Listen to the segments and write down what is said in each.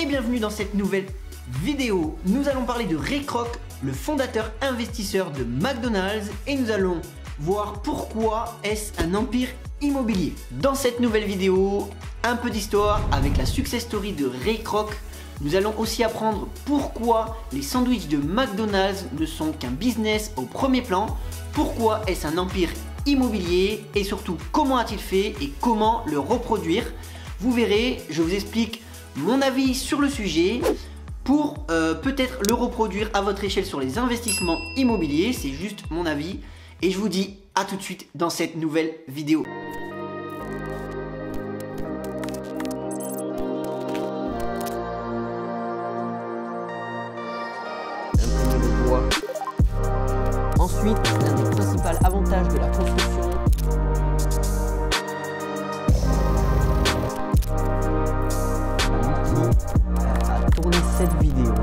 et bienvenue dans cette nouvelle vidéo. Nous allons parler de Ray Kroc, le fondateur investisseur de McDonald's, et nous allons voir pourquoi est-ce un empire immobilier. Dans cette nouvelle vidéo, un peu d'histoire avec la success story de Ray Kroc. Nous allons aussi apprendre pourquoi les sandwichs de McDonald's ne sont qu'un business au premier plan, pourquoi est-ce un empire immobilier et surtout comment a-t-il fait et comment le reproduire. Vous verrez, je vous explique mon avis sur le sujet pour peut-être le reproduire à votre échelle sur les investissements immobiliers. C'est juste mon avis et je vous dis à tout de suite dans cette nouvelle vidéo. Ensuite, l'un des principaux avantages de la construction, à tourner cette vidéo.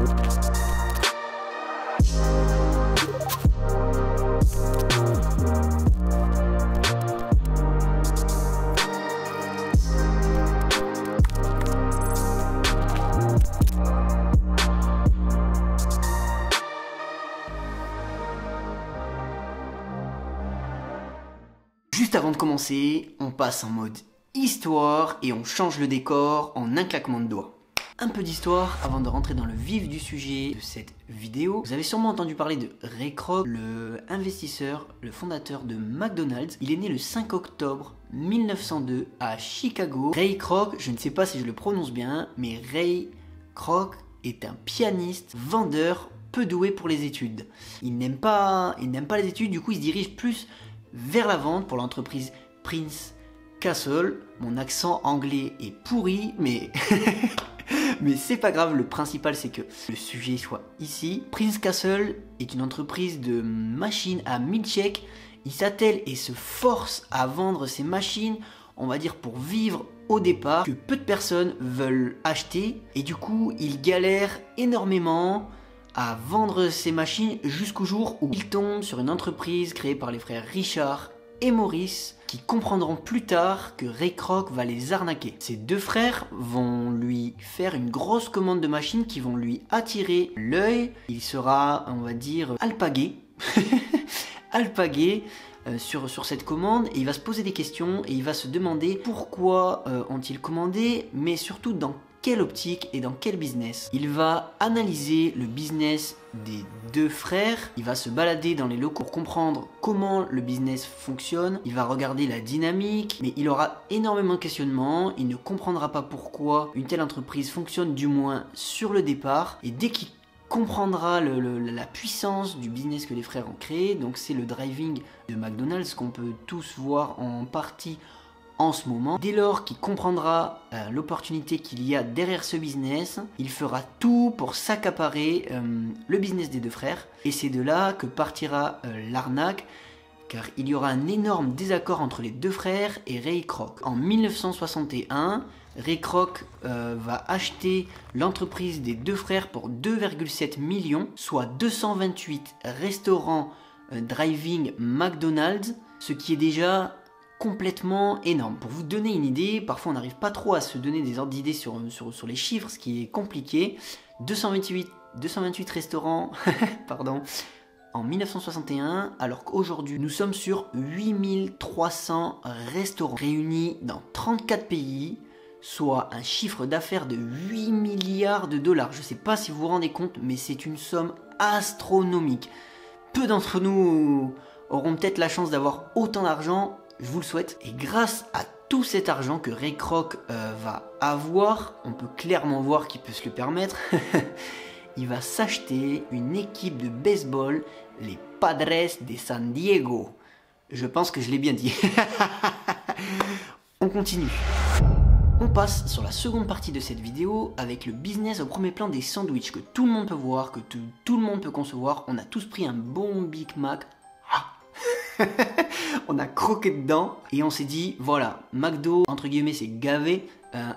Juste avant de commencer, on passe en mode histoire et on change le décor en un claquement de doigts. Un peu d'histoire avant de rentrer dans le vif du sujet de cette vidéo. Vous avez sûrement entendu parler de Ray Kroc, le investisseur, le fondateur de McDonald's. Il est né le 5 octobre 1902 à Chicago. Ray Kroc, je ne sais pas si je le prononce bien, mais Ray Kroc est un pianiste, vendeur, peu doué pour les études. Il n'aime pas les études, du coup il se dirige plus vers la vente pour l'entreprise Prince Castle. Mon accent anglais est pourri, mais mais c'est pas grave, le principal c'est que le sujet soit ici. Prince Castle est une entreprise de machines à milkshake. Il s'attelle et se force à vendre ses machines, on va dire pour vivre au départ, que peu de personnes veulent acheter, et du coup il galère énormément à vendre ses machines jusqu'au jour où il tombe sur une entreprise créée par les frères Richard et Maurice qui comprendront plus tard que Ray Kroc va les arnaquer. Ces deux frères vont lui faire une grosse commande de machines qui vont lui attirer l'œil. Il sera, on va dire, alpagué. Alpagué sur cette commande, et il va se poser des questions et il va se demander pourquoi ont-ils commandé, mais surtout dans quelle optique et dans quel business. Il va analyser le business des deux frères, il va se balader dans les locaux pour comprendre comment le business fonctionne, il va regarder la dynamique, mais il aura énormément de questionnements, il ne comprendra pas pourquoi une telle entreprise fonctionne, du moins sur le départ, et dès qu'il comprendra la puissance du business que les frères ont créé, donc c'est le driving de McDonald's qu'on peut tous voir en partie en ce moment. Dès lors qu'il comprendra l'opportunité qu'il y a derrière ce business, il fera tout pour s'accaparer le business des deux frères, et c'est de là que partira l'arnaque, car il y aura un énorme désaccord entre les deux frères et Ray Kroc. En 1961, Ray Kroc va acheter l'entreprise des deux frères pour 2,7 millions, soit 228 restaurants driving McDonald's, ce qui est déjà complètement énorme. Pour vous donner une idée, parfois on n'arrive pas trop à se donner des ordres d'idées sur les chiffres, ce qui est compliqué. 228 restaurants pardon, en 1961, alors qu'aujourd'hui nous sommes sur 8300 restaurants réunis dans 34 pays, soit un chiffre d'affaires de 8 milliards de dollars. Je ne sais pas si vous vous rendez compte, mais c'est une somme astronomique. Peu d'entre nous auront peut-être la chance d'avoir autant d'argent, je vous le souhaite. Et grâce à tout cet argent que Ray Kroc va avoir, on peut clairement voir qu'il peut se le permettre, il va s'acheter une équipe de baseball, les Padres de San Diego. Je pense que je l'ai bien dit. On continue. On passe sur la seconde partie de cette vidéo avec le business au premier plan des sandwichs que tout le monde peut voir, que tout le monde peut concevoir. On a tous pris un bon Big Mac. On a croqué dedans et on s'est dit voilà, McDo entre guillemets c'est gavé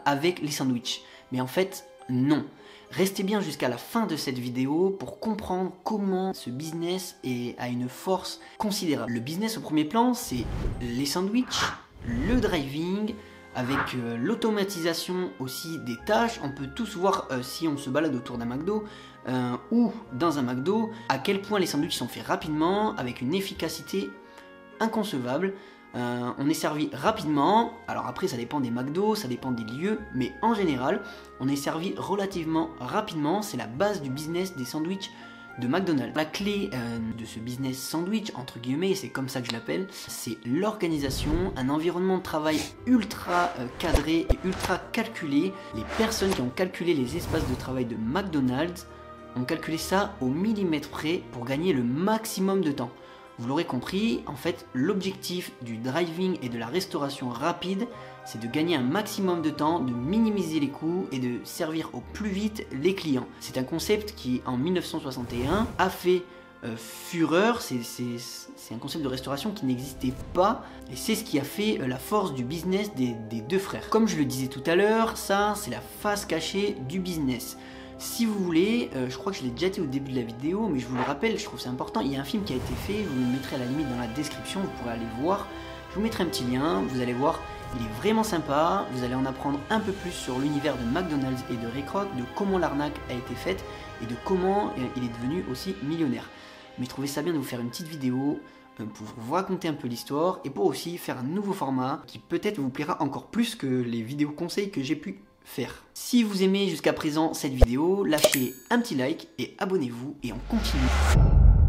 avec les sandwichs. Mais en fait non. Restez bien jusqu'à la fin de cette vidéo pour comprendre comment ce business a une force considérable. Le business au premier plan, c'est les sandwichs, le driving, avec l'automatisation aussi des tâches. On peut tous voir si on se balade autour d'un McDo ou dans un McDo, à quel point les sandwichs sont faits rapidement, avec une efficacité inconcevable. On est servi rapidement, alors après ça dépend des McDo, ça dépend des lieux, mais en général, on est servi relativement rapidement. C'est la base du business des sandwichs de McDonald's. La clé de ce business sandwich, entre guillemets, c'est comme ça que je l'appelle, c'est l'organisation, un environnement de travail ultra cadré et ultra calculé. Les personnes qui ont calculé les espaces de travail de McDonald's ont calculé ça au millimètre près pour gagner le maximum de temps. Vous l'aurez compris, en fait, l'objectif du driving et de la restauration rapide, c'est de gagner un maximum de temps, de minimiser les coûts et de servir au plus vite les clients. C'est un concept qui, en 1961, a fait fureur. C'est un concept de restauration qui n'existait pas et c'est ce qui a fait la force du business des deux frères. Comme je le disais tout à l'heure, ça, c'est la face cachée du business. Si vous voulez, je crois que je l'ai déjà dit au début de la vidéo, mais je vous le rappelle, je trouve c'est important, il y a un film qui a été fait, je vous le mettrai à la limite dans la description, vous pourrez aller voir. Je vous mettrai un petit lien, vous allez voir, il est vraiment sympa, vous allez en apprendre un peu plus sur l'univers de McDonald's et de Ray Kroc, de comment l'arnaque a été faite et de comment il est devenu aussi millionnaire. Mais je trouvais ça bien de vous faire une petite vidéo pour vous raconter un peu l'histoire et pour aussi faire un nouveau format qui peut-être vous plaira encore plus que les vidéos conseils que j'ai pu faire. Si vous aimez jusqu'à présent cette vidéo, lâchez un petit like et abonnez-vous et on continue.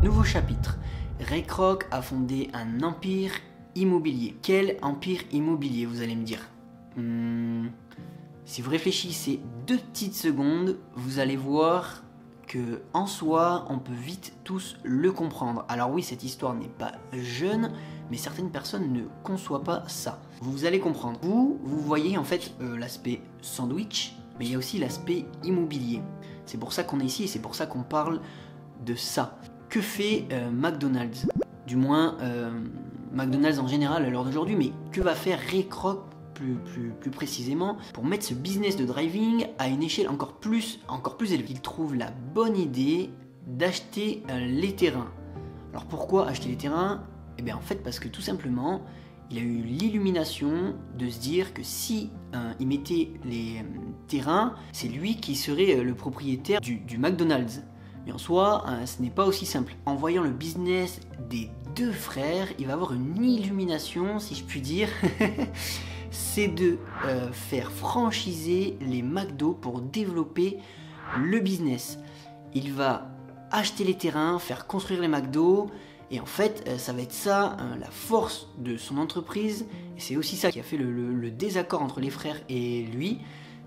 Nouveau chapitre. Ray Kroc a fondé un empire immobilier. Quel empire immobilier, vous allez me dire? Si vous réfléchissez 2 petites secondes, vous allez voir que en soi, on peut vite tous le comprendre. Alors oui, cette histoire n'est pas jeune, mais certaines personnes ne conçoivent pas ça. Vous allez comprendre. Vous voyez en fait l'aspect sandwich, mais il y a aussi l'aspect immobilier. C'est pour ça qu'on est ici et c'est pour ça qu'on parle de ça. Que fait McDonald's? Du moins, McDonald's en général à l'heure d'aujourd'hui, mais que va faire Ray Kroc plus précisément pour mettre ce business de driving à une échelle encore plus élevée? Il trouve la bonne idée d'acheter les terrains. Alors pourquoi acheter les terrains? Eh bien en fait parce que tout simplement il a eu l'illumination de se dire que si il mettait les terrains, c'est lui qui serait le propriétaire du McDonald's. Mais en soi, ce n'est pas aussi simple. En voyant le business des deux frères, il va avoir une illumination, si je puis dire. C'est de faire franchiser les McDo pour développer le business. Il va acheter les terrains, faire construire les McDo, et en fait, ça va être ça, la force de son entreprise, et c'est aussi ça qui a fait le désaccord entre les frères et lui.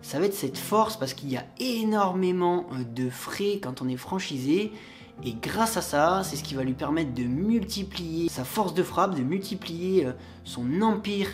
Ça va être cette force parce qu'il y a énormément de frais quand on est franchisé, et grâce à ça, c'est ce qui va lui permettre de multiplier sa force de frappe, de multiplier son empire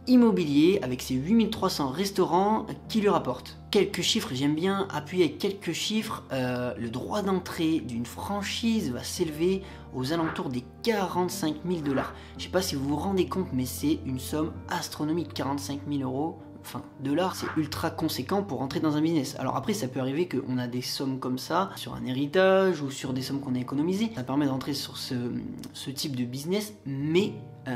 immobilier avec ses 8300 restaurants qui lui rapportent. Quelques chiffres, j'aime bien appuyer avec quelques chiffres. Le droit d'entrée d'une franchise va s'élever aux alentours des 45 000 $. Je sais pas si vous vous rendez compte, mais c'est une somme astronomique. 45 000 €. Enfin, $, c'est ultra conséquent pour entrer dans un business. Alors après, ça peut arriver qu'on a des sommes comme ça sur un héritage ou sur des sommes qu'on a économisées. Ça permet d'entrer sur ce type de business, mais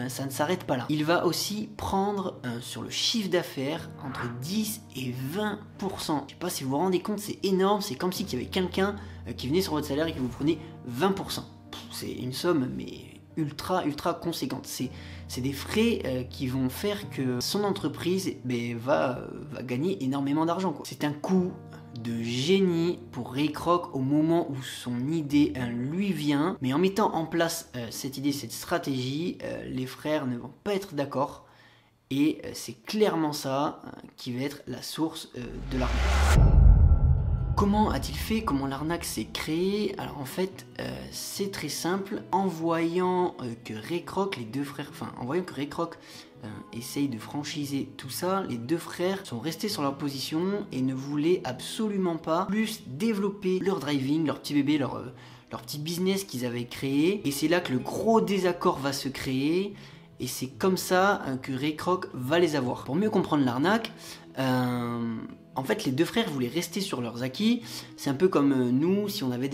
ça ne s'arrête pas là. Il va aussi prendre sur le chiffre d'affaires entre 10 et 20%. Je sais pas si vous vous rendez compte, c'est énorme. C'est comme s'il y avait quelqu'un qui venait sur votre salaire et qui vous prenait 20%. C'est une somme, mais ultra conséquente. C'est des frais qui vont faire que son entreprise va gagner énormément d'argent. C'est un coup de génie pour Ray Kroc au moment où son idée lui vient. Mais en mettant en place cette idée, cette stratégie, les frères ne vont pas être d'accord. Et c'est clairement ça qui va être la source de l'arnaque. Comment a-t-il fait? Comment l'arnaque s'est créée? Alors en fait, c'est très simple. En voyant que Ray Kroc, les deux frères, en voyant que Ray Kroc essaye de franchiser tout ça, les deux frères sont restés sur leur position et ne voulaient absolument pas plus développer leur driving, leur petit bébé, leur petit business qu'ils avaient créé. Et c'est là que le gros désaccord va se créer. Et c'est comme ça que Ray Kroc va les avoir. Pour mieux comprendre l'arnaque, En fait, les deux frères voulaient rester sur leurs acquis. C'est un peu comme nous, si on avait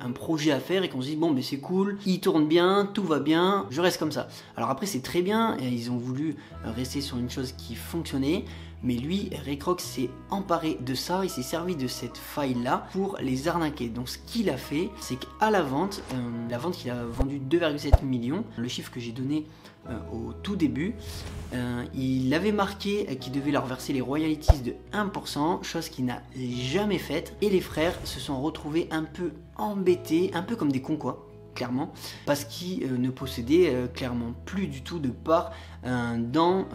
un projet à faire et qu'on se dit bon, mais c'est cool, il tourne bien, tout va bien, je reste comme ça. Alors après, c'est très bien, et ils ont voulu rester sur une chose qui fonctionnait. Mais lui, Ray Kroc s'est emparé de ça, il s'est servi de cette faille-là pour les arnaquer. Donc ce qu'il a fait, c'est qu'à la vente qu'il a vendu 2,7 millions, le chiffre que j'ai donné au tout début, il avait marqué qu'il devait leur verser les royalties de 1%, chose qu'il n'a jamais faite. Et les frères se sont retrouvés un peu embêtés, un peu comme des cons quoi. Clairement, parce qu'ils ne possédaient clairement plus du tout de part dans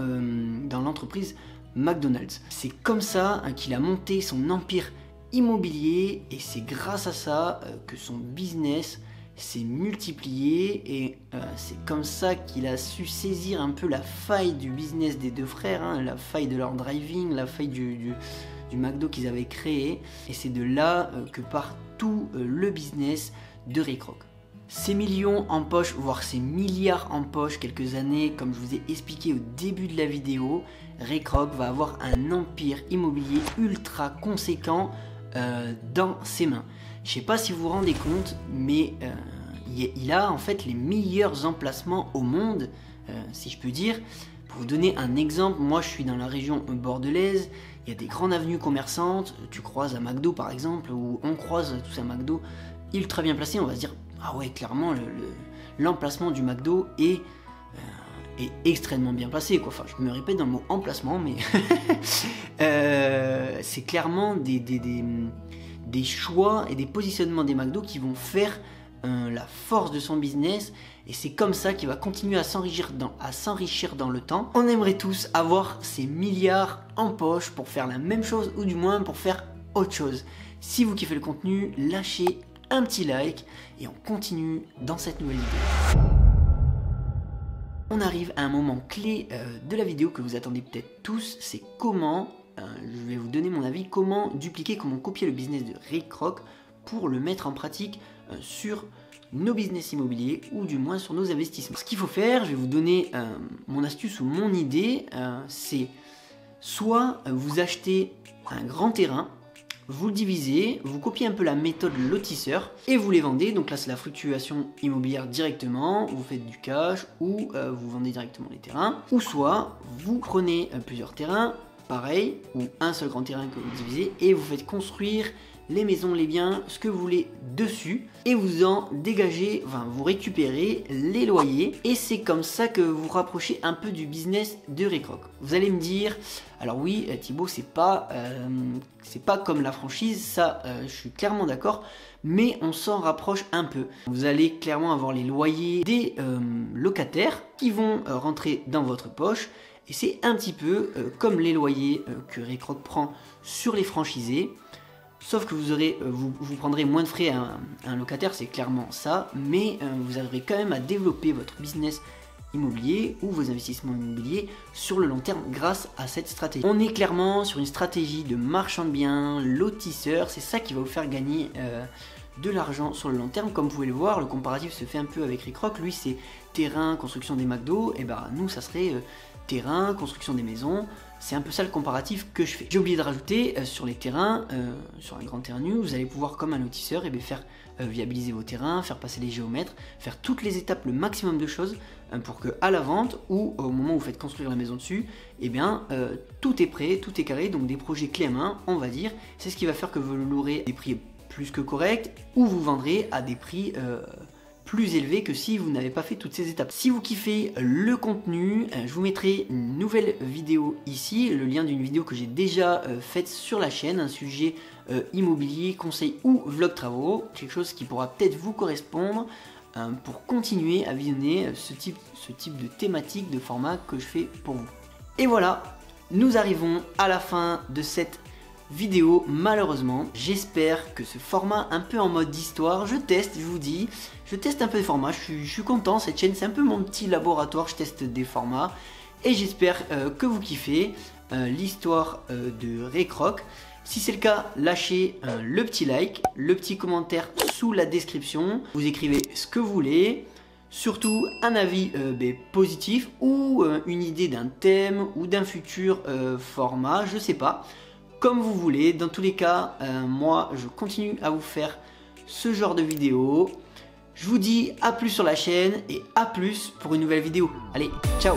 l'entreprise McDonald's. C'est comme ça qu'il a monté son empire immobilier et c'est grâce à ça que son business s'est multiplié et c'est comme ça qu'il a su saisir un peu la faille du business des deux frères, hein, la faille de leur driving, la faille du McDo qu'ils avaient créé, et c'est de là que part tout le business de Ray Kroc. Ces millions en poche, voire ces milliards en poche quelques années, comme je vous ai expliqué au début de la vidéo, Ray Kroc va avoir un empire immobilier ultra conséquent dans ses mains. Je ne sais pas si vous vous rendez compte, mais il a en fait les meilleurs emplacements au monde, si je peux dire. Pour vous donner un exemple, moi je suis dans la région bordelaise, il y a des grandes avenues commerçantes, tu croises un McDo par exemple, ou on croise tous un McDo ultra bien placé, on va se dire ah ouais, clairement l'emplacement du McDo est extrêmement bien placé quoi. Enfin, je me répète dans le mot emplacement, mais c'est clairement des choix et des positionnements des McDo qui vont faire la force de son business, et c'est comme ça qu'il va continuer à s'enrichir dans le temps. On aimerait tous avoir ces milliards en poche pour faire la même chose, ou du moins pour faire autre chose. Si vous kiffez le contenu, lâchez un petit like et on continue dans cette nouvelle vidéo. On arrive à un moment clé de la vidéo que vous attendez peut-être tous, c'est comment, je vais vous donner mon avis, comment dupliquer, comment copier le business de Ray Kroc pour le mettre en pratique sur nos business immobiliers, ou du moins sur nos investissements. Ce qu'il faut faire, je vais vous donner mon astuce ou mon idée, c'est soit vous achetez un grand terrain, vous le divisez, vous copiez un peu la méthode lotisseur et vous les vendez. Donc là c'est la fluctuation immobilière directement, vous faites du cash ou vous vendez directement les terrains. Ou soit vous prenez plusieurs terrains, pareil, ou un seul grand terrain que vous divisez et vous faites construire les maisons, les biens, ce que vous voulez dessus, et vous en dégagez, enfin vous récupérez les loyers, et c'est comme ça que vous rapprochez un peu du business de Ray Kroc. Vous allez me dire, alors oui Thibaut, c'est pas comme la franchise, ça je suis clairement d'accord, mais on s'en rapproche un peu. Vous allez clairement avoir les loyers des locataires qui vont rentrer dans votre poche, et c'est un petit peu comme les loyers que Ray Kroc prend sur les franchisés. Sauf que vous prendrez moins de frais à un locataire, c'est clairement ça, mais vous arriverez quand même à développer votre business immobilier ou vos investissements immobiliers sur le long terme grâce à cette stratégie. On est clairement sur une stratégie de marchand de biens, lotisseur, c'est ça qui va vous faire gagner de l'argent sur le long terme. Comme vous pouvez le voir, le comparatif se fait un peu avec Ray Kroc, lui c'est terrain, construction des McDo, et bah nous ça serait terrain, construction des maisons. C'est un peu ça le comparatif que je fais. J'ai oublié de rajouter sur les terrains, sur un grand terrain nu, vous allez pouvoir comme un lotisseur faire viabiliser vos terrains, faire passer les géomètres, faire toutes les étapes, le maximum de choses pour que à la vente ou au moment où vous faites construire la maison dessus, eh bien tout est prêt, tout est carré, donc des projets clés en main, on va dire. C'est ce qui va faire que vous louerez des prix plus que corrects ou vous vendrez à des prix plus élevé que si vous n'avez pas fait toutes ces étapes. Si vous kiffez le contenu, je vous mettrai une nouvelle vidéo ici, le lien d'une vidéo que j'ai déjà faite sur la chaîne, un sujet immobilier, conseil ou vlog travaux, quelque chose qui pourra peut-être vous correspondre pour continuer à visionner ce type de thématique, de format que je fais pour vous. Et voilà, nous arrivons à la fin de cette vidéo, malheureusement. J'espère que ce format un peu en mode histoire, je teste, je vous dis, je teste un peu des formats, je suis content, cette chaîne c'est un peu mon petit laboratoire, je teste des formats et j'espère que vous kiffez l'histoire de Ray Kroc. Si c'est le cas, lâchez le petit like, le petit commentaire sous la description, vous écrivez ce que vous voulez, surtout un avis positif ou une idée d'un thème ou d'un futur format, je sais pas. comme vous voulez. Dans tous les cas, moi je continue à vous faire ce genre de vidéo. Je vous dis à plus sur la chaîne et à plus pour une nouvelle vidéo. Allez, ciao!